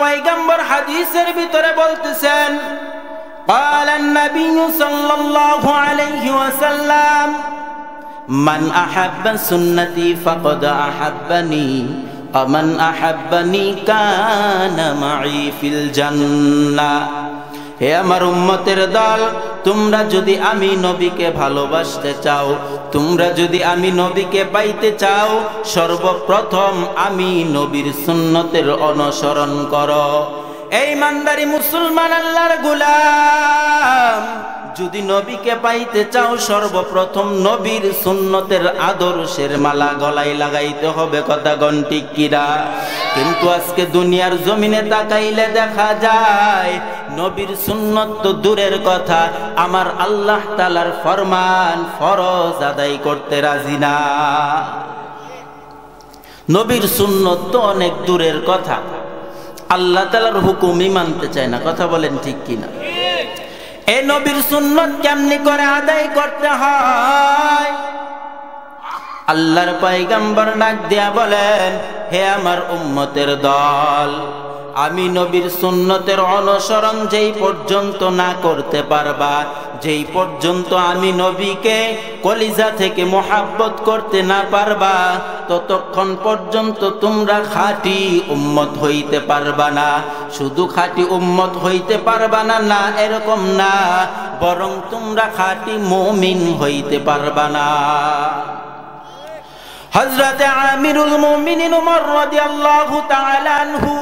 পয়গম্বর হাদিসের ভিতরে বলতেছেন قال النبي صلى الله عليه وسلم من أحب سنتي فقد أحبني ومن أحبني كان معي في الجنة হে আমার উম্মতের দল তোমরা যদি আমি নবীকে ভালোবাসতে চাও তোমরা যদি আমি নবীকে পাইতে চাও সর্বপ্রথম আমি নবীর সুন্নতের অনুসরণ করো এই ইমানদারি মুসলমান আল্লাহর গোলাম যদি নবীকে পাইতে চাও সর্বপ্রথম নবীর সুন্নতের আদর্শের মালা গলায় লাগাইতে হবে কথা গণ ঠিক কিনা কিন্তু আজকে দুনিয়ার জমিনে তাকাইলে দেখা যায় নবীর সুন্নত তো দূরের কথা আমার আল্লাহ তাআলার ফরমান ফরজ আদায় করতে রাজি না নবীর সুন্নত তো অনেক দূরের কথা আল্লাহ তাআলার হুকুমই মানতে চায় না কথা বলেন ঠিক কিনা এই নবীর সুন্নত কেমনি করে আদায় করতে হয় আল্লাহর পয়গম্বর ডাক দিয়া বলেন হে আমার উম্মতের দল আমি নবীর সুন্নতের অনুসরণ যেই পর্যন্ত না করতে পারবা যেই পর্যন্ত আমি নবীকে কলিজা থেকে মোহাব্বত করতে না পারবা ততক্ষণ পর্যন্ত তোমরা খাঁটি উম্মত হইতে পারবা না শুধু খাঁটি উম্মত হইতে পারবা না না এরকম না বরং তোমরা খাঁটি মুমিন হইতে পারবা না হযরত আমিরুল মুমিনিন উমর রাদিয়াল্লাহু তাআলা আনহু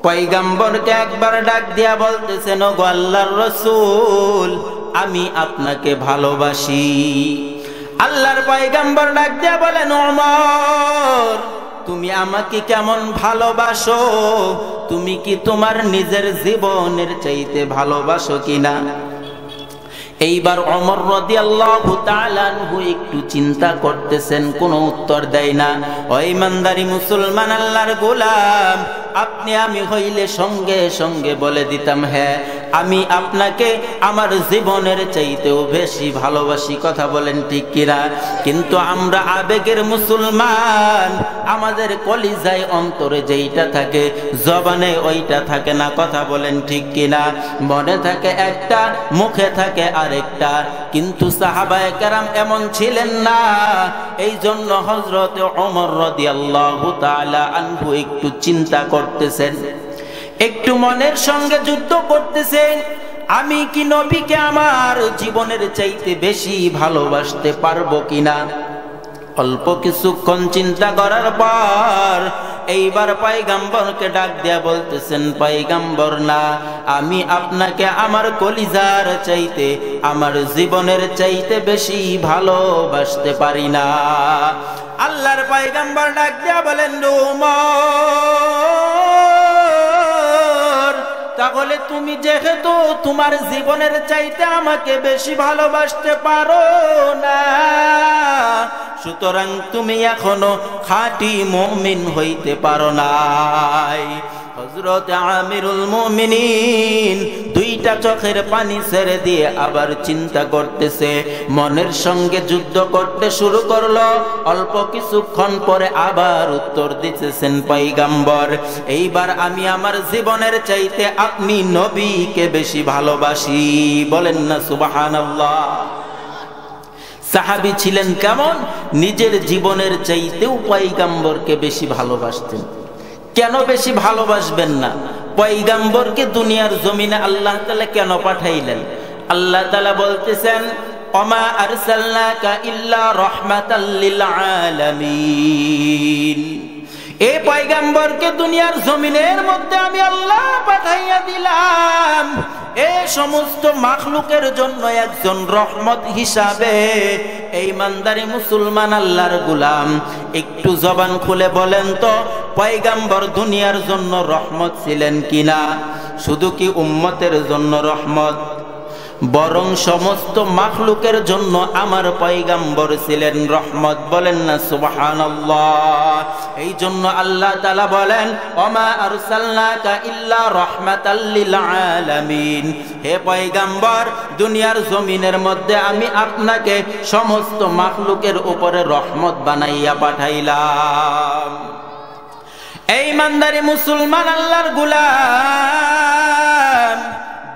পয়গম্বরকে একবার ডাক দিয়া বলতেছেন ওগো আল্লাহর রাসূল আমি আপনাকে ভালোবাসি আল্লাহর পয়গম্বর ডাক দিয়া বলেন ওমর তুমি আমাকে কেমন ভালোবাসো তুমি কি তোমার নিজের জীবনের চাইতে ভালোবাসো কিনা এইবার ওমর রাদিয়াল্লাহু তাআলা আনহু একটু চিন্তা করতেছেন কোনো উত্তর দেয় না ও ইমানদারি মুসলমান আল্লাহর গোলাম আপনি আমি হইলে সঙ্গে সঙ্গে বলে দিতাম হ্যাঁ আমি আপনাকে আমার জীবনের চাইতেও বেশি ভালোবাসি কথা বলেন ঠিক কিনা কিন্তু আমরা আবেগের মুসলমান আমাদের কলিজায় অন্তরে যেইটা থাকে জবানে ওইটা থাকে না কথা বলেন ঠিক কিনা মনে থাকে একটা মুখে থাকে আরেকটা কিন্তু সাহাবায়ে কেরাম এমন ছিলেন না এই জন্য হযরত ওমর রাদিয়াল্লাহু তাআলা আনহু একটু চিন্তা করতেছেন একটু মনের সঙ্গে যুদ্ধ করতেছেন আমি কি নবীকে আমার জীবনের চাইতে বেশি ভালোবাসতে পারবো কিনা অল্প কিছুক্ষণ চিন্তা করার পর এইবার পয়গম্বরকে ডাক দিয়া বলতেছেন পয়গম্বর না আমি আপনাকে আমার কলিজার চাইতে আমার জীবনের চাইতে বেশি ভালোবাসতে পারি না আল্লাহর পয়গম্বর ডাক দিয়া বলেন ওমর তাহলে তুমি যেহেতু তোমার জীবনের চাইতে আমাকে বেশি ভালোবাসতে পারো না সুতরাং তুমি এখনো খাঁটি মুমিন হইতে পারো নাই হযরত আমিরুল মুমিনিন দুইটা চোখের পানি ছেড়ে দিয়ে আবার চিন্তা করতেছে মনের সঙ্গে যুদ্ধ করতে শুরু করলো অল্প কিছুক্ষণ পরে আবার উত্তর দিতেছেন পয়গম্বর এইবার আমি আমার জীবনের চাইতে আপনি নবীকে বেশি ভালোবাসি বলেন না সুবহানাল্লাহ সাহাবী ছিলেন কেমন নিজের জীবনের চাইতেও পয়গম্বরকে বেশি ভালোবাসতেন কেন বেশি ভালোবাসবেন না পয়গম্বরকে দুনিয়ার জমিনে আল্লাহ তাআলা কেন পাঠাইলেন আল্লাহ তাআলা বলতেছেন ওমা আরসালনাকা ইল্লা রাহমাতাল লিল আলামিন এই পয়গম্বরকে দুনিয়ার জমিনের মধ্যে আমি আল্লাহ পাঠাইয়া দিলাম এই সমস্ত মাখলুকের জন্য একজন রহমত হিসাবে এই ইমানদারি মুসলমান আল্লাহর গোলাম একটু জবান খুলে বলেন তো পয়গম্বর দুনিয়ার জন্য রহমত ছিলেন কিনা শুধু কি উম্মতের জন্য রহমত বরং সমস্ত মাখলুকের জন্য আমার পয়গম্বর ছিলেন রহমত বলেন না সুবহানাল্লাহ এই জন্য আল্লাহ তাআলা বলেন ওমা আরসালনাকা ইল্লা রাহমাতাল লিল আলামিন হে পয়গম্বর দুনিয়ার জমিনের মধ্যে আমি আপনাকে সমস্ত মাখলুকের উপরে রহমত বানাইয়া পাঠাইলাম এই ইমানদারি মুসলমান আল্লাহর গোলাম,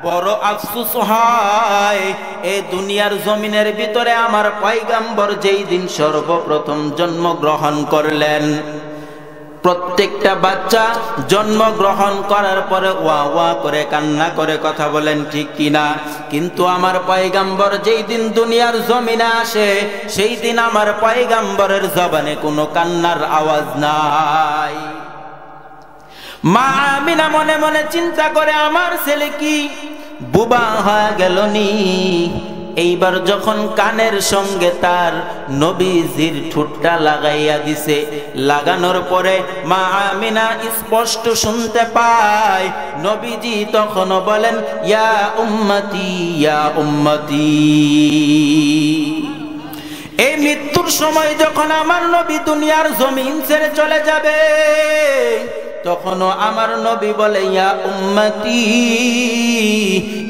বড় আফসোস হয় এই দুনিয়ার জমিনের ভিতরে আমার পয়গম্বর যেই দিন সর্বপ্রথম জন্মগ্রহণ করলেন, প্রত্যেকটা বাচ্চা জন্মগ্রহণ করার পরে ওয়া ওয়া করে কান্না করে, কথা বলেন ঠিক কিনা? কিন্তু আমার পয়গম্বর যেই দিন দুনিয়ার জমিনে আসে, সেই দিন আমার পয়গম্বরের জবানে কোনো কান্নার আওয়াজ নাই। মা আমিনা মনে মনে চিন্তা করে, আমার ছেলে কি বুবা হয়ে গেল নি? এইবার যখন কানের সঙ্গে তার নবীজির ঠোঁটটা লাগাইয়া দিছে, লাগানোর পরে মা আমিনা স্পষ্ট শুনতে পায় নবীজি তখনও বলেন, ইয়া উম্মতি ইয়া উম্মতি। এই মৃত্যুর সময় যখন আমার নবী দুনিয়ার জমিন ছেড়ে চলে যাবে, তখনও আমার নবী বলে, ইয়া উম্মতি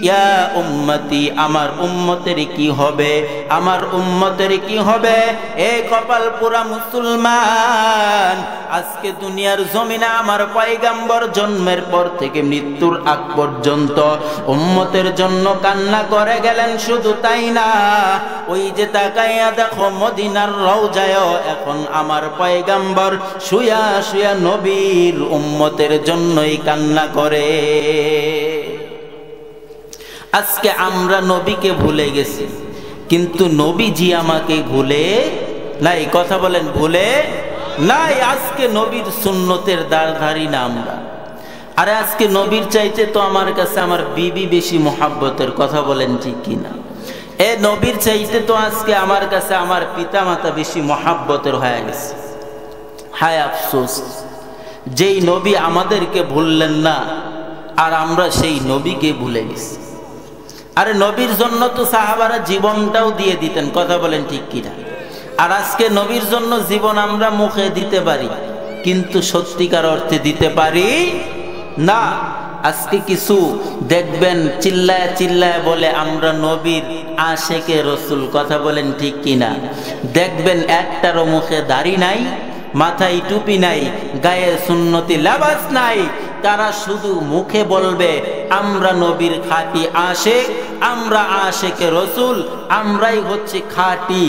ইয়া উম্মতি, আমার উম্মতের কি হবে, আমার উম্মতের কি হবে? এ কপাল পুরা মুসলমান, আজকে দুনিয়ার জমিনে আমার পয়গম্বর জন্মের পর থেকে মৃত্যুর আগ পর্যন্ত উম্মতের জন্য কান্না করে গেলেন। শুধু তাই না, ওই যে তাকাইয়া দেখো মদিনার রওজায় এখন আমার পয়গম্বর শুয়া শুয়া নবীর উম্মতের জন্যই কান্না করে। আজকে আমরা নবীকে ভুলে গেছি, কিন্তু নবীজি আমাকে ভুলে নাই, কথা বলেন ভুলে নাই। আজকে নবীর সুন্নতের দ্বারধারী না আমরা। আরে আজকে নবীর চাইতে তো আমার কাছে আমার বিবি বেশি মহাব্বতের, কথা বলেন ঠিক কিনা? এ নবীর চাইতে তো আজকে আমার কাছে আমার পিতা মাতা বেশি মহাব্বতের হয়ে গেছে। হায় আফসোস, যেই নবী আমাদেরকে ভুললেন না, আর আমরা সেই নবীকে ভুলে গেছি। আরে নবীর জন্য তো সাহাবারা জীবনটাও দিয়ে দিতেন, কথা বলেন ঠিক কিনা? আর আজকে নবীর জন্য জীবন আমরা মুখে দিতে পারি, কিন্তু সত্যিকার অর্থে দিতে পারি না। আজকে কিছু দেখবেন চিল্লায় চিল্লায় বলে আমরা নবীর আশেকে রসুল, কথা বলেন ঠিক কিনা? দেখবেন একটারও মুখে দাড়ি নাই, মাথায় টুপি নাই, গায়ে সুন্নতি লেবাস নাই, তারা শুধু মুখে বলবে আমরা নবীর খাঁটি আশেক, আমরা আশেকে রসুল, আমরাই হচ্ছে খাঁটি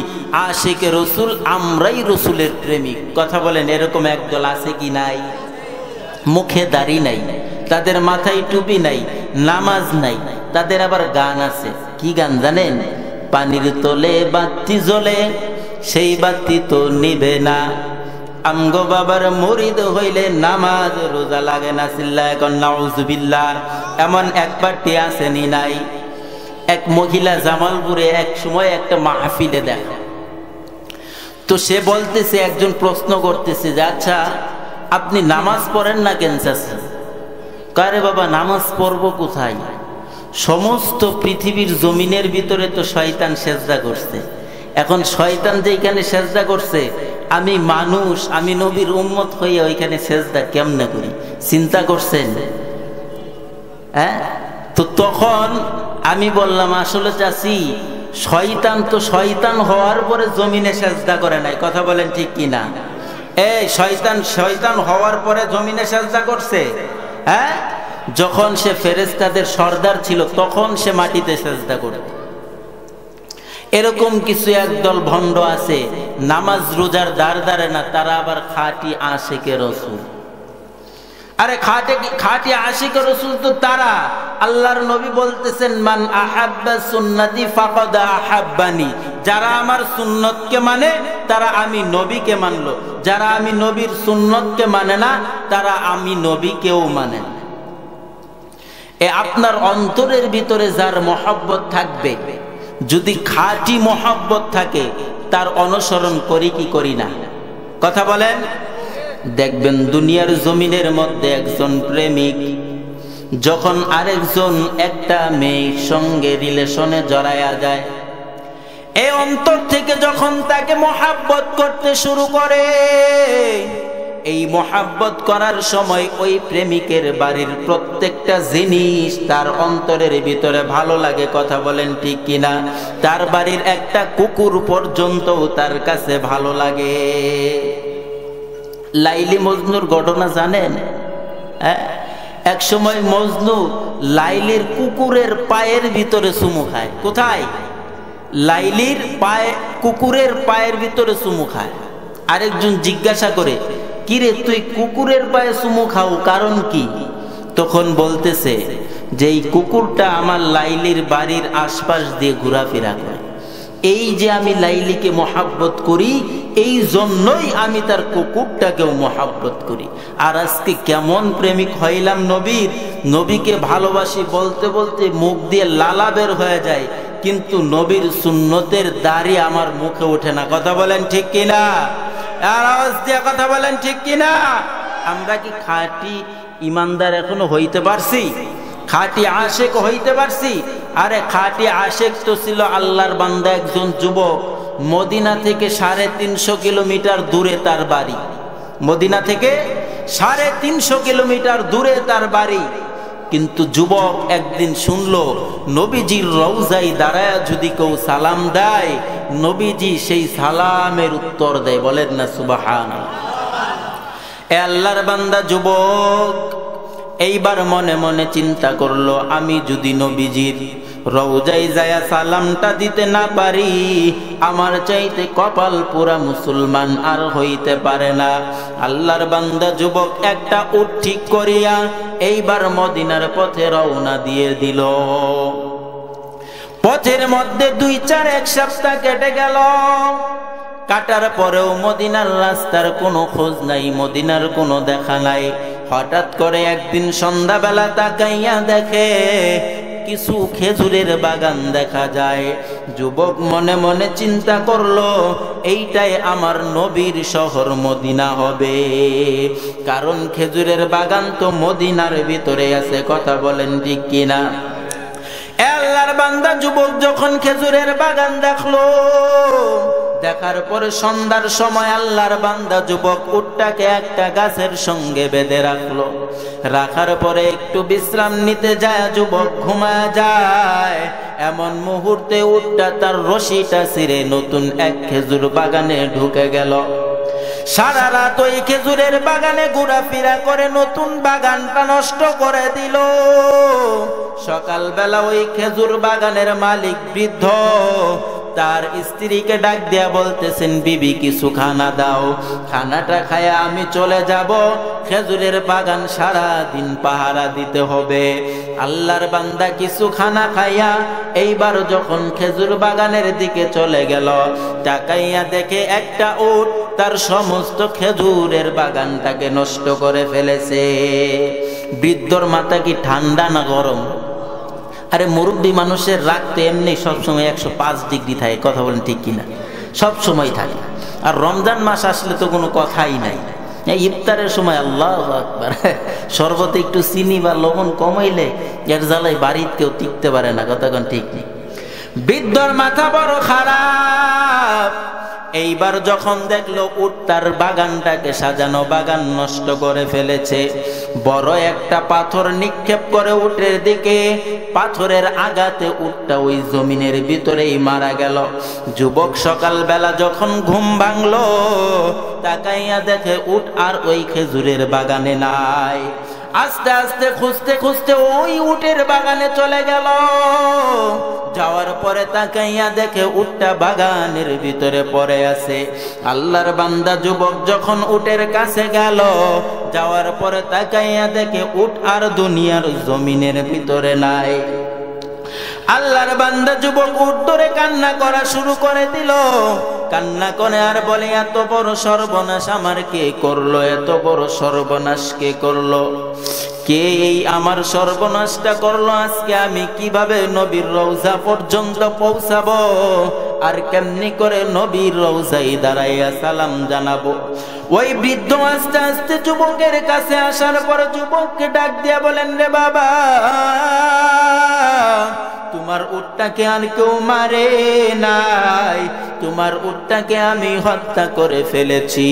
আশেকে রসুল, আমরাই রসুলের প্রেমিক, কথা বলেন। এরকম একদল আছে কি নাই? মুখে দাড়ি নাই, তাদের মাথায় টুপি নাই, নামাজ নাই, তাদের আবার গান আছে। কি গান জানেন? পানির তলে বাতি জ্বলে সেই বাতি তো নিবে না, আমগো বাবার মুরিদ হইলে নামাজ রোজা লাগে না, চিল্লায় এখন নাউজুবিল্লাহ। এমন একবারটি আসেনি নাই? এক মহিলা জামালপুরে এক সময় একটা মাহফিলে দেখা, তো সে বলতেছে, একজন প্রশ্ন করতেছে যে আচ্ছা আপনি নামাজ পড়েন না কেন চাচা? কারে বাবা নামাজ পড়বো কোথায়? সমস্ত পৃথিবীর জমিনের ভিতরে তো শয়তান সেজদা করছে, এখন শয়তান যেখানে সেজদা করছে, আমি মানুষ, আমি নবীর উম্মত হয়ে ওইখানে সেজদা কেমনে করি? চিন্তা করছেন? হ্যাঁ, তো তখন আমি বললাম আসলে চাচি, শয়তান তো শয়তান হওয়ার পরে জমিনে সেজদা করে নাই, কথা বলেন ঠিক কিনা? এই শয়তান হওয়ার পরে জমিনে সেজদা করছে। হ্যাঁ, যখন সে ফেরেশতাদের সর্দার ছিল তখন সে মাটিতে সেজদা করত। এরকম কিছু একদল ভণ্ড আছে, নামাজ রোজার দ্বার ধারে না, তারা আবার খাঁটি আশিকে রসুল। আরে খাঁটি আশিকে রসুল তো তারা, আল্লাহর নবী বলতেছেন মান আহাব্বা সুন্নতি ফাকাদ আহাব্বানি, যারা আমার সুন্নতকে মানে তারা আমি নবীকে মানলো, যারা আমি নবীর সুন্নতকে মানে না তারা আমি নবীকেও মানে না। এ আপনার অন্তরের ভিতরে যার মহব্বত থাকবে, যদি খাঁটি মহব্বত থাকে, তার অনুসরণ করি কি করি না? কথা বলেন। দেখবেন দুনিয়ার জমিনের মধ্যে একজন প্রেমিক যখন আরেকজন একটা মেয়ের সঙ্গে রিলেশনে জড়ায়া যায়, এই অন্তর থেকে যখন তাকে মহাব্বত করতে শুরু করে, এই মহাব্বত করার সময় ওই প্রেমিকের বাড়ির প্রত্যেকটা জিনিস তার অন্তরের ভিতরে ভালো লাগে, কথা বলেন ঠিক কিনা? তার বাড়ির একটা কুকুর পর্যন্ত তার কাছে ভালো লাগে। লাইলি মজনুর ঘটনা জানেন? এক সময় মজনু লাইলির কুকুরের পায়ের ভিতরে চুমু খায়। কোথায়? লাইলির পায়ে, কুকুরের পায়ের ভিতরে চুমু খায়। আরেকজন জিজ্ঞাসা করে, কিরে তুই কুকুরের পায়ে চুমু খাও, কারণ কি? তখন বলতেছে যে এই কুকুরটা আমার লাইলির বাড়ির আশপাশ দিয়ে ঘোরাফেরা করে, এই যে আমি লাইলিকে মহাব্বত করি, এই জন্যই আমি তার কুকুরটাকেও মহাব্বত করি। আর আজকে কেমন প্রেমিক হইলাম নবীর, নবীকে ভালোবাসি বলতে বলতে মুখ দিয়ে লালা বের হয়ে যায়, কিন্তু নবীর সুন্নতের দাড়ি আমার মুখে ওঠে না। কথা বলেন ঠিক কিনা? আর আওয়াজ দিয়ে কথা বলেন ঠিক কিনা? আমরা কি খাঁটি ইমানদার এখনো হইতে পারছি? খাঁটি আশেক হইতে পারছি? আরে খাঁটি আশেক তো ছিল আল্লাহর বান্দা একজন যুবক, মদিনা থেকে 350 কিলোমিটার দূরে তার বাড়ি। মদিনা থেকে 350 কিলোমিটার দূরে তার বাড়ি। কিন্তু যুবক একদিন শুনলো নবীজির রওজায় দাঁড়ায় যদি কেউ সালাম দেয়, নবীজি সেই সালামের উত্তর দেয়। বলেন না সুবহানাল্লাহ। এ আল্লাহর বান্দা যুবক এইবার মনে মনে চিন্তা করলো, আমি যদি নবীজির রওজায় যায় সালামটা দিতে না পারি, আমার চাইতে কপাল পুরা মুসলমান আর হইতে পারে না। আল্লাহর বান্দা যুবক একটা উট ঠিক করিয়া এইবার মদিনার পথে রওনা দিয়ে দিল। পথের মধ্যে 2-4 সপ্তাহ কেটে গেল। কাটার পরেও মদিনার রাস্তার কোনো খোঁজ নাই, মদিনার কোনো দেখা নাই। হঠাৎ করে একদিন সন্ধ্যাবেলা তাকাইয়া দেখে কিছু খেজুরের বাগান দেখা যায়। যুবক মনে মনে চিন্তা করলো, এইটাই আমার নবীর শহর মদিনা হবে, কারণ খেজুরের বাগান তো মদিনার ভিতরে আছে। কথা বলেন ঠিক কিনা? আল্লাহর বান্দা যুবক যখন খেজুরের বাগান দেখলো, দেখার পরে সন্ধ্যার সময় আল্লাহর বান্দা যুবক উটটাকে একটা গাছের সঙ্গে বেঁধে রাখলো। রাখার পরে একটু বিশ্রাম নিতে যায় যুবক ঘুমায় যায়। এমন মুহূর্তে উটটা তার রশিটা ছিঁড়ে নতুন এক খেজুর বাগানে ঢুকে গেল। সারা রাত ওই খেজুরের বাগানে ঘোরাফেরা করে নতুন বাগানটা নষ্ট করে দিল। সকালবেলা ওই খেজুর বাগানের মালিক বৃদ্ধ তার স্ত্রীকে ডাক দিয়া বলতেছেন, বিবি কিছু খানা দাও, খানাটা খায়া আমি চলে যাব, খেজুরের বাগান সারা দিন পাহারা দিতে হবে। আল্লাহর বান্দা কিছু খানা খাইয়া এইবার যখন খেজুর বাগানের দিকে চলে গেল, তাকাইয়া দেখে একটা উট তার সমস্ত খেজুরের বাগানটাকে নষ্ট করে ফেলেছে। বৃদ্ধর মাথা কি ঠান্ডা না গরম? আরে মুরব্বী মানুষের রাগ তো এমনি সবসময় 105 ডিগ্রি থাকে। কথা বলেন ঠিক কিনা? সব সময় থাকে। আর রমজান মাস আসলে তো কোনো কথাই নাই। ইফতারের সময় আল্লাহু আকবার, শরবতে একটু চিনি বা লবণ কমাইলে এর জ্বালায় বাড়িতে কেউ টিকতে পারে না। কথা কোন ঠিক নেই। বৃদ্ধর মাথা বড় খারাপ। এইবার যখন দেখলো উট তার বাগানটাকে সাজানো বাগান নষ্ট করে ফেলেছে, বড় একটা পাথর নিক্ষেপ করে উটের দিকে। পাথরের আঘাতে উটটা ওই জমিনের ভিতরেই মারা গেল। যুবক সকালবেলা যখন ঘুম ভাঙলো, তাকাইয়া দেখে উট আর ওই খেজুরের বাগানে নাই। আস্তে আস্তে খুঁজতে খুঁজতে ওই উটের বাগানে চলে গেল। যাওয়ার পরে তাকাইয়া দেখে উটটা বাগানের ভিতরে পড়ে আছে। আল্লাহর বান্দা যুবক যখন উটের কাছে গেল, যাওয়ার পরে তাকাইয়া দেখে উট আর দুনিয়ার জমিনের ভিতরে নাই। আল্লাহর বান্দা যুবক উট ধরে কান্না করা শুরু করে দিল। কান্না করে আর বলে, এত বড় সর্বনাশ আমার কে করলো? এত বড় সর্বনাশ কে করলো? কে এই আমার সর্বনাশটা করলো? আজকে আমি কিভাবে নবীর রওজা পর্যন্ত পৌঁছাবো? আর কেমনি করে নবীর রওজায় দাঁড়াইয়া সালাম জানাবো? ওই বৃদ্ধ আস্তে আস্তে যুবকের কাছে আসার পর যুবককে ডাক দিয়া বলেন, রে বাবা, তোমার উটটাকে আর কেউ মারে নাই, তোমার উটটাকে আমি হত্যা করে ফেলেছি।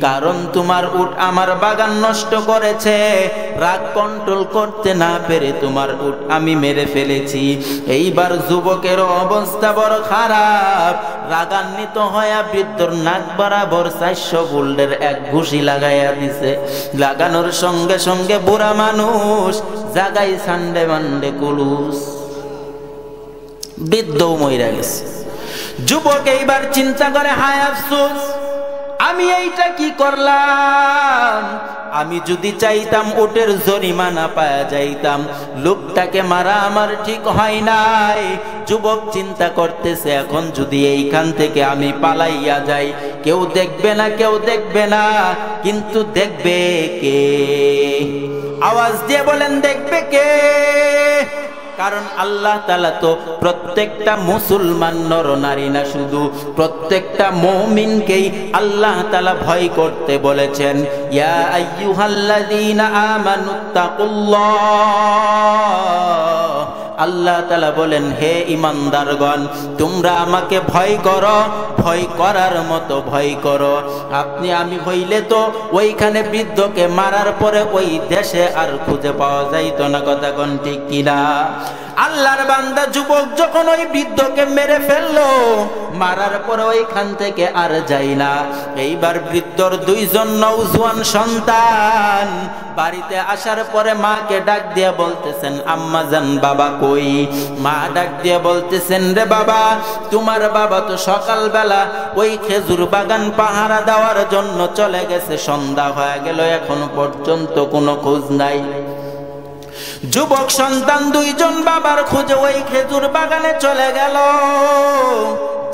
কারণ তোমার উট আমার বাগান নষ্ট করেছে, রাগ কন্ট্রোল করতে না পেরে তোমার উট আমি মেরে ফেলেছি। এইবার যুবকের অবস্থা বড় খারাপ, রাগান্বিত হইয়া বৃদ্ধর নাক বরাবর 400 গোল্ডের এক ঘুষি লাগাইয়া দিছে। লাগানোর সঙ্গে সঙ্গে বুড়া মানুষ জাগাই সান্ডে মান্ডে কুলুস, বৃদ্ধও মইরা গেছে। যুবক এইবার চিন্তা করে, হায় আফসোস, আমি এইটা কি করলাম? আমি যদি চাইতাম উটের জরিমানা পায়া যাইতাম, লোকটাকে মারা আমার ঠিক হয় নাই। যুবক চিন্তা করতেছে, এখন যদি এইখান থেকে আমি পালাইয়া যাই, কেউ দেখবে না, কেউ দেখবে না, কিন্তু দেখবে কে? আওয়াজ দিয়ে বলেন, দেখবে কে? কারণ আল্লাহ তাআলা তো প্রত্যেকটা মুসলমান নর নারী না, শুধু প্রত্যেকটা মুমিনকেই আল্লাহ তাআলা ভয় করতে বলেছেন। ইয়া আইয়ুহাল্লাযীনা আমানুত্তাকুল্লাহ, আল্লাহ তাআলা বলেন, হে ঈমানদারগণ, তোমরা আমাকে ভয় করো, ভয় করার মতো ভয় করো। আপনি আমি হইলে তো ওইখানে বৃদ্ধকে মারার পরে ওই দেশে আর খুঁজে পাওয়া যাইতো না। কথা কোন ঠিক কিনা? আল্লাহর বান্দা যুবক যখন ওই বৃদ্ধকে মেরে ফেললো, মারার পরে ওইখান থেকে আর যাই না। এইবার বৃদ্ধর 2 জন নওজোয়ান সন্তান বাড়িতে আসার পরে মাকে ডাক দিয়ে বলতেছেন, আম্মা জান, বাবা কই? মা ডাক দিয়ে বলতেছেন, রে বাবা, তোমার বাবা তো সকালবেলা ওই খেজুর বাগান পাহারা দেওয়ার জন্য চলে গেছে, সন্ধ্যা হয়ে গেল, এখন পর্যন্ত কোনো খোঁজ নাই। যুবক সন্তান 2 জন বাবার খোঁজে ওই খেজুর বাগানে চলে গেল।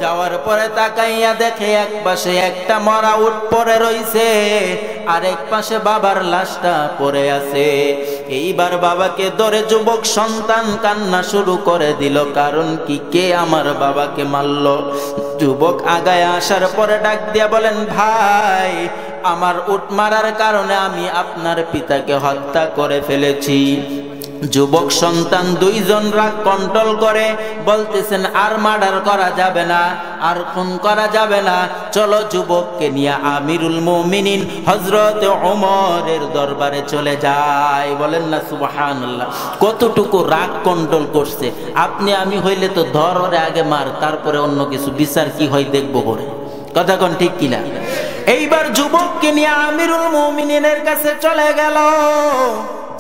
যাওয়ার পরে তাকাইয়া দেখে এক পাশে একটা মরা উট পড়ে রইছে, আর এক পাশে বাবার লাশটা পড়ে আছে। এইবার বাবাকে ধরে যুবক সন্তান কান্না শুরু করে দিল, কারণ কি, কে আমার বাবাকে মারল? যুবক আগায় আসার পরে ডাক দিয়া বলেন, ভাই, আমার উট মারার কারণে আমি আপনার পিতাকে হত্যা করে ফেলেছি। যুবক সন্তান 2 জন রাগ কন্ট্রোল করে বলতেছেন, আর মার্ডার করা যাবে না, আর খুন করা যাবে না, চলো যুবককে নিয়ে আমিরুল মুমিনিন হযরত ওমরের দরবারে চলে যায়। বলেন না সুবহানাল্লাহ। কতটুকু রাগ কন্ট্রোল করছে। আপনি আমি হইলে তো ধর, ওরে আগে মার, তারপরে অন্য কিছু বিচার কি হয় দেখবো করে। কথা কোন ঠিক কিনা? এইবার যুবককে নিয়ে আমিরুল মুমিনিনের কাছে চলে গেল।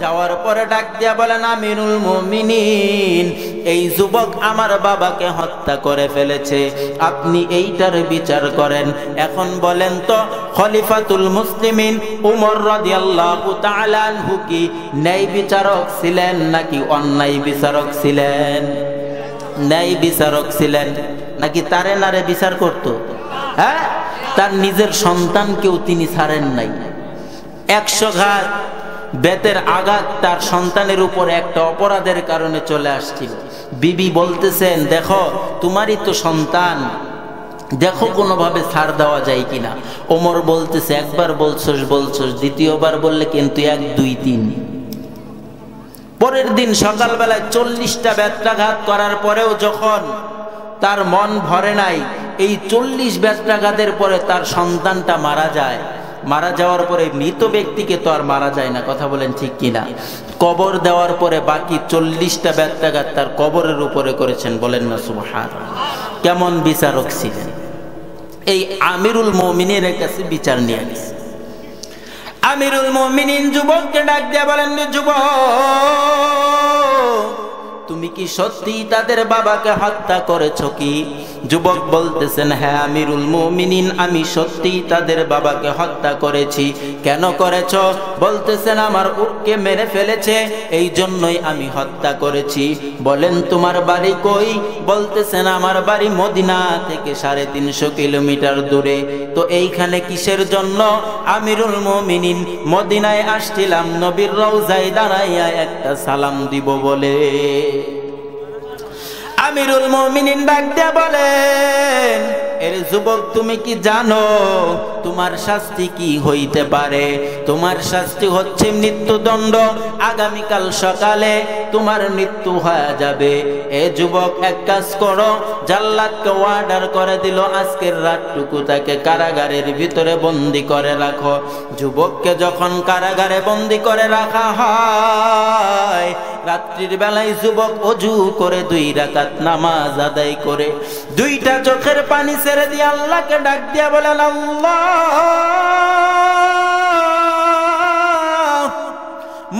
যাওয়ার পরে ডাক দিয়া বলেন, আমিরুল মুমিনিন, এই যুবক আমার বাবাকে হত্যা করে ফেলেছে, আপনি এইটার বিচার করেন। এখন বলেন তো, খলিফাতুল মুসলিমিন উমর রাদিয়াল্লাহু তাআলা আনহু কি ন্যায় বিচারক ছিলেন নাকি অন্যায় বিচারক ছিলেন? ন্যায় বিচারক ছিলেন, নাকি তারে নারে বিচার করত? হ্যাঁ, তার নিজের সন্তানকেও তিনি ছাড়েন নাই। 100 ঘাত বেতের আঘাত তার সন্তানের উপর একটা অপরাধের কারণে চলে আসছিল। বিবি বলতেছেন, দেখো তোমারই তো সন্তান, দেখো কোনোভাবে ছাড় দেওয়া যায় কিনা। ওমর বলতেছে, একবার বলছস, দ্বিতীয়বার বললে কিন্তু 1, 2, 3। পরের দিন সকালবেলায় 40টা বেত্রাঘাত করার পরেও যখন তার মন ভরে নাই, এই 40 বেত্রাঘাতের পরে তার সন্তানটা মারা যায়। মারা যাওয়ার পরে মৃত ব্যক্তিকে তো আর মারা যায় না। কথা বলেন ঠিক কিনা? কবর দেওয়ার পরে বাকি 40টা বেত্রাঘাত তার কবরের উপরে করেছেন। বলেন না সুবহানাল্লাহ। কেমন বিচারক ছিলেন! এই আমিরুল মুমিনিনের কাছে বিচার নিয়ে গেছে। আমিরুল মুমিনিন যুবককে ডাক দিয়ে বলেন, যুবক, তুমি কি সত্যি তাদের বাবাকে হত্যা করেছো কি? যুবক বলতেছেন, হ্যাঁ আমিরুল মুমিনিন, আমি সত্যি তাদের বাবাকে হত্যা করেছি। কেন করেছো? বলতেছেন, আমার উটকে মেরে ফেলেছে, এই জন্যই আমি হত্যা করেছি। বলেন, তোমার বাড়ি কই? বলতেছেন, আমার বাড়ি মদিনা থেকে 350 কিলোমিটার দূরে। তো এইখানে কিসের জন্য? আমিরুল মুমিনিন, মদিনায় আসছিলাম নবীর রওজায় দাঁড়াইয়া একটা সালাম দিব বলে। আমিরুল মুমিনিন ডাক দিয়া বলেন, এর যুবক, তুমি কি জানো তোমার শাস্তি কি হইতে পারে? তোমার শাস্তি হচ্ছে মৃত্যুদণ্ড। আগামীকাল সকালে তোমার মৃত্যু হয়ে যাবে। এ যুবক, এক কাজ করো, জাল্লাদকে অর্ডার করে দিল আজকের রাতটুকু তাকে কারাগারের ভিতরে বন্দি করে রাখো। যুবককে যখন কারাগারে বন্দি করে রাখা হয়, রাত্রির বেলায় যুবক ওযু করে 2 রাকাত নামাজ আদায় করে 2টা চোখের পানি ছেড়ে দিয়ে আল্লাহকে ডাক দিয়া বলেন, আল্লাহ,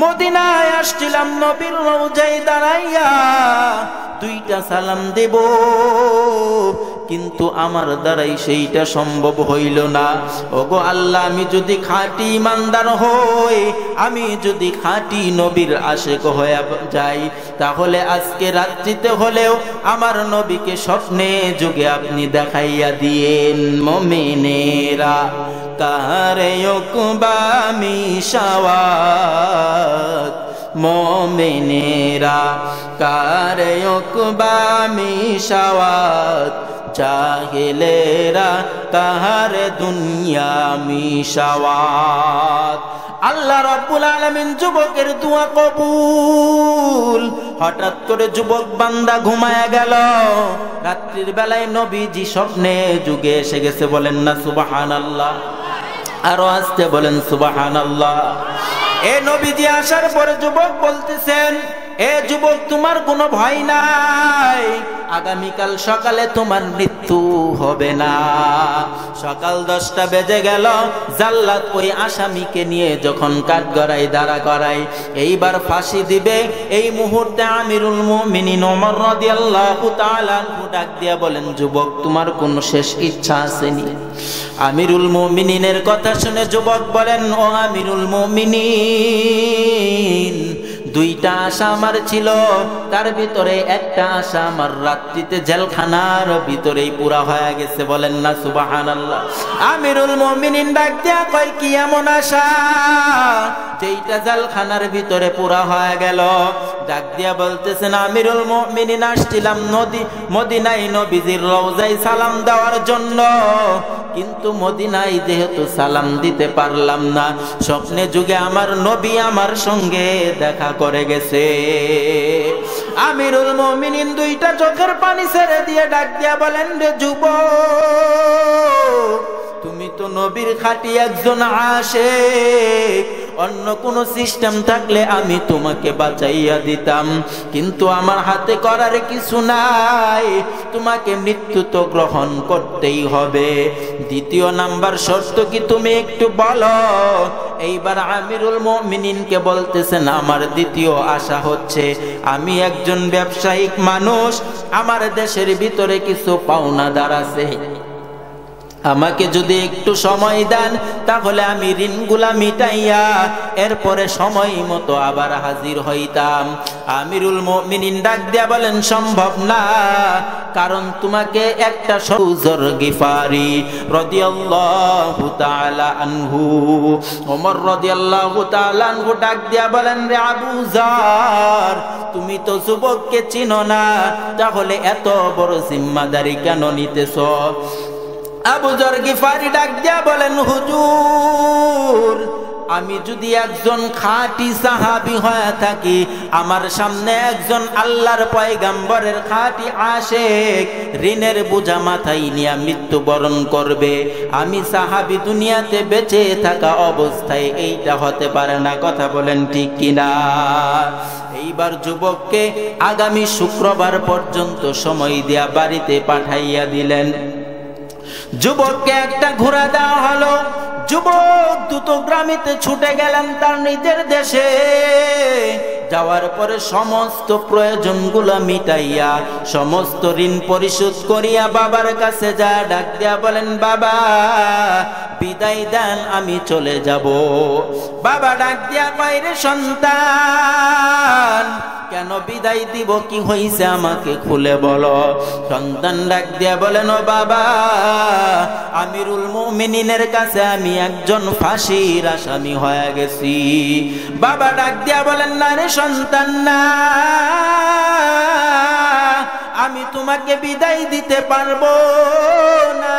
মদিনায় আসছিলাম নবীর রওজায় দাঁড়াইয়া 2টা সালাম দেব, কিন্তু আমার দ্বারাই সেইটা সম্ভব হইল না। ওগো আল্লাহ, আমি যদি খাঁটি ইমানদার হই, আমি যদি খাঁটি নবীর আশিক হয়ে যাই, তাহলে আজকে রাত্রিতে হলেও আমার নবীকে স্বপ্নে যুগে আপনি দেখাইয়া দিয়েন। মুমিনেরা কারে উকবা মিশাওয়াত, মুমিনেরা কারে উকবা মিশাওয়াত, জাহেলেরা কাহার দুনিয়া মিশাওয়াত। আল্লাহ রাব্বুল আলামিন যুবকের দোয়া কবুল। হঠাৎ করে যুবক বান্দা ঘুমায়া গেল। রাত্রির বেলায় নবীজি স্বপ্নে যুগে এসে গেছে, বলেন না সুবহানাল্লাহ? আরো আসতে বলেন সুবহানাল্লাহ। এ নবীজি আসার পরে যুবক বলতেছেন, এ যুবক, তোমার কোনো ভয় নাই, আগামীকাল সকালে তোমার মৃত্যু হবে না। সকাল 10টা বেজে গেল। জাল্লাদ ওই আসামিকে নিয়ে যখন কাঠগড়ায় দাঁড়া করায়, এইবার ফাঁসি দিবে, এই মুহূর্তে আমিরুল মুমিনিন ওমর রাদিয়াল্লাহু তাআলা আনহু ডাক দিয়া বলেন, যুবক, তোমার কোনো শেষ ইচ্ছা আসেনি? আমিরুল মুমিনিনের কথা শুনে যুবক বলেন, ও আমিরুল মুমিনিন, 2টা আশা আমার ছিল, তার ভিতরে একটা আশা আমার রাত্রিতে জেলখানার ভিতরেই পুরা হয়ে গেছে। বলেন না সুবহানাল্লাহ? আমিরুল মুমিনিন ডাক দিয়া কয়, কি এমন আশা যেইটা জেলখানার ভিতরে পুরা হয়ে গেল? ডাক দিয়া বলতেছেন, আমিরুল মুমিনিন, আসছিলাম মদিনায় নবীজির রওজায় সালাম দেওয়ার জন্য, কিন্তু মদিনায় যেহেতু সালাম দিতে পারলাম না, স্বপ্নে যুগে আমার নবী আমার সঙ্গে দেখা করে গেছে। আমিরুল মুমিনিন 2টা চোখের পানি ছেড়ে দিয়ে ডাক দিয়া বলেন, রে যুবক, তুমি তো নবীর খাঁটি একজন আশিক, অন্য কোন সিস্টেম থাকলে আমি তোমাকে বাঁচাইয়া দিতাম, কিন্তু আমার হাতে করার কিছু নাই, তোমাকে মৃত্যু তো গ্রহণ করতেই হবে। 2য় নাম্বার শর্ত কি তুমি একটু বলো? এইবার আমিরুল মুমিনিনকে বলতেছেন, আমার 2য় আশা হচ্ছে, আমি একজন ব্যবসায়িক মানুষ, আমার দেশের ভিতরে কিছু পাওনাদার আছে, আমাকে যদি একটু সময় দেন তাহলে আমি ঋণগুলা মিটাইয়া এরপরে সময় মতো আবার হাজির হইতাম। আমিরুল মুমিনিন ডাক দিয়া বলেন, সম্ভব না, কারণ তোমাকে একটা আবু যর গিফারি রাদিয়াল্লাহু তাআলা আনহু, ওমর রাদিয়াল্লাহু তাআলা আনহু ডাক দিয়া বলেন, রে আবু যর, তুমি তো যুবককে চিনো না, তাহলে এত বড় জিম্মাদারি কেন নিতেছো? আবু যর গিফারি ডাক দিয়া বলেন, হুজুর, আমি যদি একজন খাঁটি সাহাবী হয়ে থাকি, আমার সামনে একজন আল্লাহর পয়গম্বরের খাঁটি আশিক ঋণের বোঝা মাথায় নিয়ে মৃত্যুবরণ করবে, আমি সাহাবী দুনিয়াতে বেঁচে থাকা অবস্থায় এইটা হতে পারে না। কথা বলেন ঠিক কিনা? এইবার যুবককে আগামী শুক্রবার পর্যন্ত সময় দিয়া বাড়িতে পাঠাইয়া দিলেন। যুবককে একটা ঘোড়া দেওয়া হলো। যুবক দ্রুতগ্রামীতে ছুটে গেলেন তার নিজের দেশে। যাওয়ার পরে সমস্ত প্রয়োজনগুলো মিটাইয়া, সমস্ত ঋণ পরিশোধ করিয়া বাবার কাছে যা ডাক দিয়া বলেন, বাবা, বিদায় দেন, আমি চলে যাব। বাবা ডাক দিয়া কয়, রে সন্তান, কেন বিদায় দিব? কি হইছে আমাকে খুলে বলো। সন্তান ডাক দিয়া বলেন, ও বাবা, আমিরুল মুমিনিনের কাছে আমি একজন ফাঁসির আসামি হয়ে গেছি। বাবা ডাক দিয়া বলেন, না রে সন্তান, না, আমি তোমাকে বিদায় দিতে পারবো না।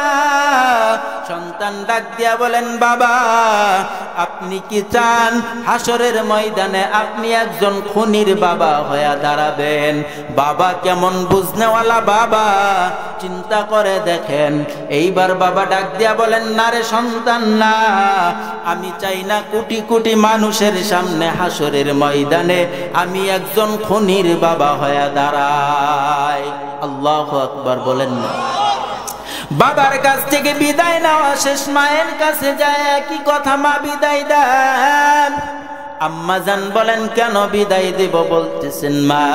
সন্তান ডাক দিয়া বলেন, বাবা আপনি কি চান হাসরের ময়দানে আপনি একজন খুনির বাবা হয়ে দাঁড়াবেন? বাবা কেমন বুঝনেওয়ালা বাবা, চিন্তা করে দেখেন। এইবার বাবা ডাক দিয়া বলেন, না রে সন্তান না, আমি চাই না কোটি কোটি মানুষের সামনে হাসরের ময়দানে আমি একজন খুনির বাবা হয়ে দাঁড়াই। আল্লাহু আকবার বলেন না। বাবার কাছ থেকে বিদায় নেওয়া শেষ, মায়ের কাছে যায় একই কথা, মা বিদায় দেন। আম্মা জান বলেন, কেন বিদায় দেব? বলতেছেন, মা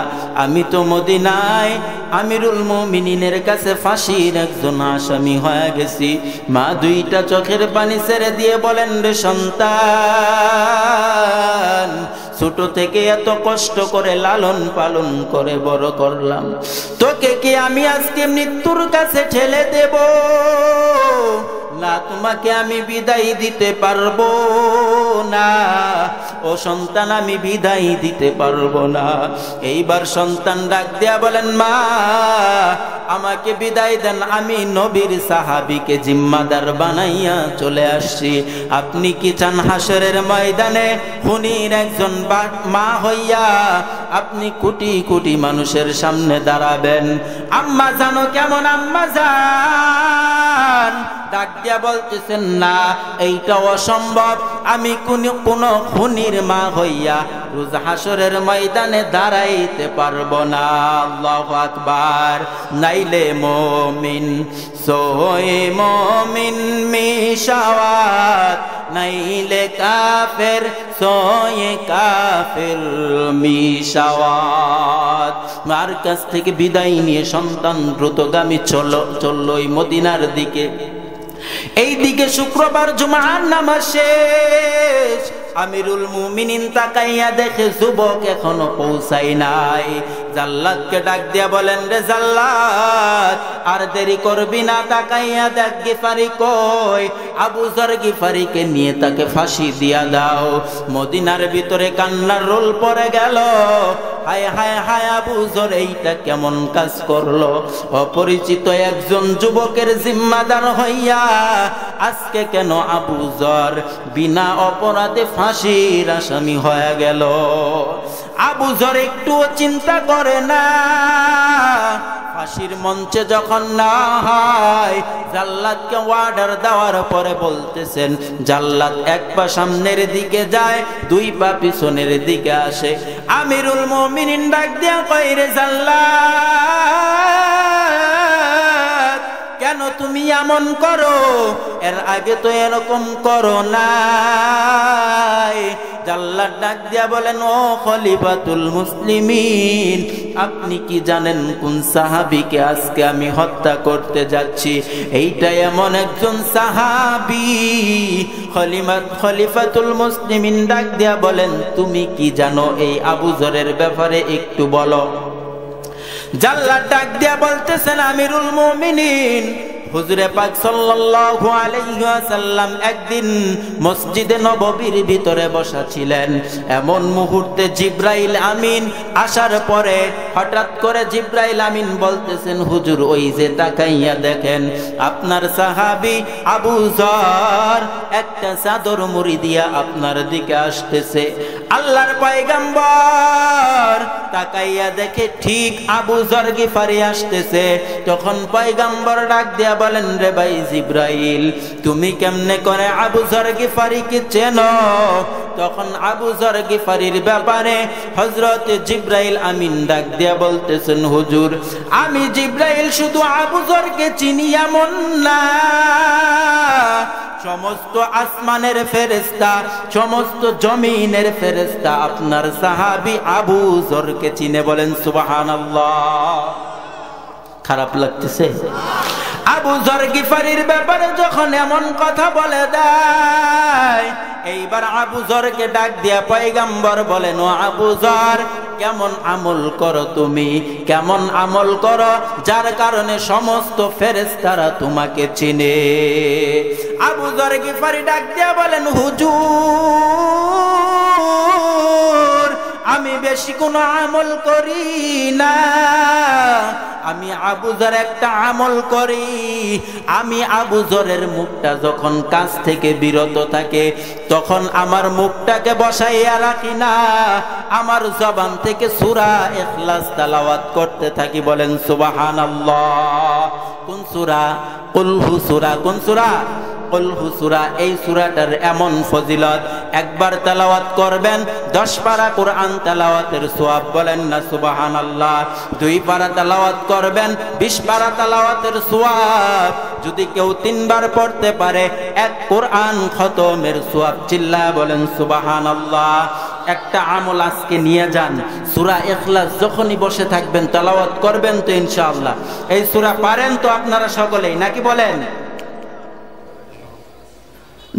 আমি তো মদিনায় আমিরুল মুমিনিনের কাছে ফাঁসির একজন আসামি হয়ে গেছি। মা দুইটা চোখের পানি ছেড়ে দিয়ে বলেন, রে সন্তান, ছোট থেকে এত কষ্ট করে লালন পালন করে বড় করলাম, তোকে কি আমি আজকে মৃত্যুর কাছে ঠেলে দেব? না, তোমাকে আমি বিদায় দিতে পারবো না। ও সন্তান, আমি বিদায় দিতে পারবো না। এইবার সন্তান ডাক দেয়া বলেন, মা আমাকে বিদায় দেন, আমি নবীর সাহাবীকে জিম্মাদার বানাইয়া চলে আসছি। আপনি কি চান হাসরের ময়দানে খুনির একজন মা হইয়া আপনি কোটি কোটি মানুষের সামনে দাঁড়াবেন? আম্মা জানো কেমন আম্মা জান ডাক দিয়া বলতেছেন, না এইটা অসম্ভব, আমি কোন খুনির মা হইয়া রোজ হাসরের ময়দানে দাঁড়াইতে পারবো না। আল্লাহু আকবার। নাইলে মুমিন সোয়ে মুমিন মিশাওয়াত, নাইলে কাফের সোয়ে কাফের মিশাওয়াত। মার কাছ থেকে বিদায় নিয়ে সন্তান দ্রুতগামী চলল মদিনার দিকে। এই দিকে শুক্রবার জুমার নামাজ শেষ। আমিরুল মুমিনিন তাকাইয়া দেখে যুবক এখনো পৌঁছায় নাই। জাল্লাদকে ডাক দিয়া বলেন, রে জাল্লাদ আর দেরি করবি না, তাকাইয়া দেখ গিফারি কই। আবু যর গিফারিকে নিয়ে তাকে ফাঁসি দিয়া দাও। মদিনার ভিতরে কান্নার রোল পড়ে গেল। হায় হায় হায়, আবু যর এইটা কেমন কাজ করলো? অপরিচিত একজন যুবকের জিম্মাদার হইয়া আজকে কেন আবু যর বিনা অপরাধে ফাঁসির আসামি হয়ে গেল? আবু যর একটুও চিন্তা করে না। ফাঁসির মঞ্চে যখন না হয়, জাল্লাদকে অর্ডার দেওয়ার পরে বলতেছেন, জাল্লাদ এক পা সামনের দিকে যায়, দুই পা পিছনের দিকে আসে। আমিরুল মুমিনিন ডাক দিয়া কয়, রে জাল্লাদ কেন তুমি এমন করো? এর আগে তো এরকম করো নাই। জাল্লাদ ডাক দিয়া বলেন, ও খলিফাতুল মুসলিমিন, আপনি কি জানেন কোন সাহাবীকে আজকে আমি হত্যা করতে যাচ্ছি? এইটা এমন একজন সাহাবী। খলিফাতুল মুসলিমিন ডাক দিয়া বলেন, তুমি কি জানো এই আবু যরের ব্যাপারে একটু বলো। জাল্লাদ ডাক দিয়া বলতেছেন, আমিরুল মুমিনিন, হুজুরে পাক সাল্লাল্লাহু আলাইহি ওয়াসাল্লাম একদিন মসজিদে নববীর ভিতরে বসা ছিলেন। এমন মুহূর্তে জিবরাইল আমিন আসার পরে হঠাৎ করে জিবরাইল আমিন বলতেছেন, হুজুর ওই যে তাকাইয়া দেখেন আপনার সাহাবী আবু যর একটা চাদর মুড়ি দিয়া আপনার দিকে আসতেছে। আল্লাহর পয়গম্বর তাকাইয়া দেখে ঠিক আবু যর গিফারি আসতেছে। তখন পয়গম্বর ডাক দিয়া বলেন, রে ভাই জিবরাইল, তুমি কেমনে করে আবু যর গিফারিকে চেনো? তখন আবু যর গিফারির ব্যাপারে হযরত জিবরাইল আমিন ডাক দিয়া বলতেছেন, হুজুর আমি জিবরাইল শুধু আবু যরকে চিনি এমন না, সমস্ত আসমানের ফেরেশতা, সমস্ত জমিনের ফেরেশতা আপনার সাহাবী আবু যরকে চিনে। বলেন সুবহানাল্লাহ। খারাপ লাগতেছে? আবু যর গিফারির ব্যাপারে যখন এমন কথা বলে দেয়, এইবার আবু যরকে ডাক দিয়া পয়গম্বর বলেন, ও আবু যর, কেমন আমল করো তুমি, কেমন আমল করো যার কারণে সমস্ত ফেরেশতারা তোমাকে চিনে? আবু যর গিফারি ডাক দিয়া বলেন, হুজুর আমি বেশি কোনো আমল করি না, আমি আবু যর একটা আমল করি, আমি আবু যরের মুখটা যখন কাজ থেকে বিরত থাকে তখন আমার মুখটাকে বসাইয়া রাখি না, আমার জবান থেকে সূরা ইখলাস তেলাওয়াত করতে থাকি। বলেন সুবহানাল্লাহ। কোন সূরা? কুল হু সূরা। কোন সূরা? কুল হু সূরা। এই সূরাটার এমন ফজিলত, একবার তেলাওয়াত করবেন 10 পারা কোরআন তেলাওয়াতের সওয়াব। বলেন না সুবহানাল্লাহ। 2 পারা তেলাওয়াত করবেন 20 পারা তেলাওয়াতের সওয়াব। যদি কেউ 3 বার পড়তে পারে 1 কোরআন খতমের সওয়াব। চিল্লায়া বলেন সুবহানাল্লাহ। একটা আমল আজকে নিয়ে যান, সূরা ইখলাস যখনই বসে থাকবেন তেলাওয়াত করবেন তো ইনশাআল্লাহ। এই সূরা পারেন তো আপনারা সকলেই নাকি বলেন?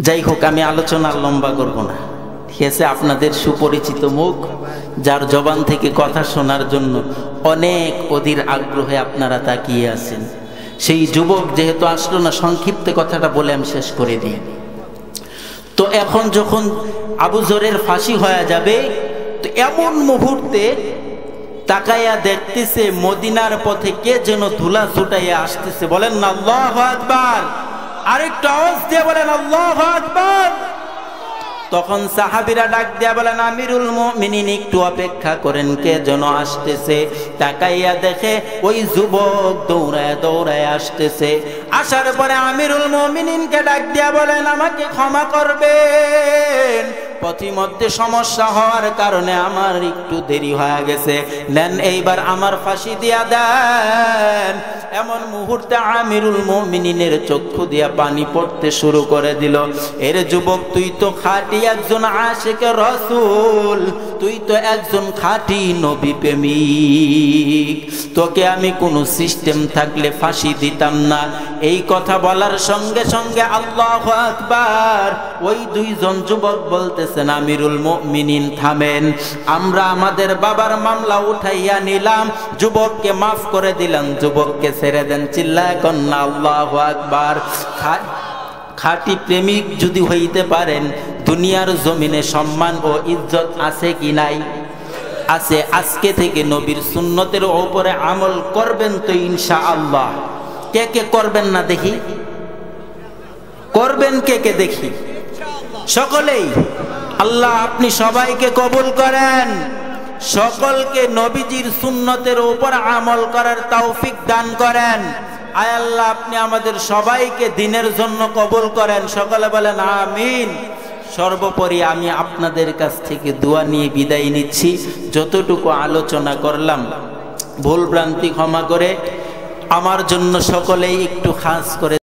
যাই হোক, আমি আলোচনা লম্বা করব না, ঠিক আছে? আপনাদের সুপরিচিত মুখ, যার জবান থেকে কথা শোনার জন্য অনেক অধীর আগ্রহে আপনারা তাকিয়ে আছেন, সেই যুবক যেহেতু আসলো না, সংক্ষিপ্ত কথাটা বলে আমি শেষ করে দিই। তো এখন যখন আবু যরের ফাঁসি হয়ে যাবে, তো এমন মুহূর্তে তাকাইয়া দেখতেছে মদিনার পথে কে যেন ধুলা ছুটাইয়া আসতেছে। বলেন না আল্লাহু আকবার। আরেকটু আওয়াজ দিয়ে বলেন আল্লাহু আকবার। তখন সাহাবীরা ডাক দিয়া বলেন, আমিরুল মুমিনিন একটু অপেক্ষা করেন, কে যেন আসতেছে। তাকাইয়া দেখে ওই যুবক দৌড়ায় দৌড়ায় আসতেছে। আসার পরে আমিরুল মুমিনিনকে ডাক দিয়া বলেন, আমাকে ক্ষমা করবেন, পথিমধ্যে সমস্যা হওয়ার কারণে আমার একটু দেরি হয়ে গেছে, নেন এইবার আমার ফাঁসি দিয়া দেন। এমন মুহূর্তে আমিরুল মুমিনিনের চক্ষু দিয়া পানি পড়তে শুরু করে দিল। এর যুবক, তুই তো খাঁটি একজন আশিকে রাসূল, তুই তো একজন খাঁটি নবী প্রেমিক, তোকে আমি কোনো সিস্টেম থাকলে ফাঁসি দিতাম না। এই কথা বলার সঙ্গে সঙ্গে আল্লাহু আকবার, ওই 2 জন যুবক বলতেছেন, আমিরুল মুমিনিন থামেন, আমরা আমাদের বাবার মামলা উঠাইয়া নিলাম, যুবককে মাফ করে দিলাম, যুবককে ছেড়ে দেন। চিল্লায় কন্যা আল্লাহু আকবার। খাঁটি প্রেমিক যদি হইতে পারেন, দুনিয়ার জমিনে সম্মান ও ইজ্জত আছে কি নাই? আছে। আজকে থেকে নবীর সুন্নতের উপরে আমল করবেন তো ইনশাআল্লাহ। কে কে করবেন না দেখি? করবেন কে কে দেখি? সকলেই। আল্লাহ আপনি সবাইকে কবুল করেন, সকলকে নবীজির সুন্নতের উপর আমল করার তৌফিক দান করেন। আয় আল্লাহ, আপনি আমাদের সবাইকে দ্বীনের জন্য কবুল করেন। সকলে বলেন আমিন। সর্বোপরি আমি আপনাদের কাছ থেকে দোয়া নিয়ে বিদায় নিচ্ছি। যতটুকু আলোচনা করলাম ভুল ভ্রান্তি ক্ষমা করে আমার জন্য সকলেই একটু খাস করে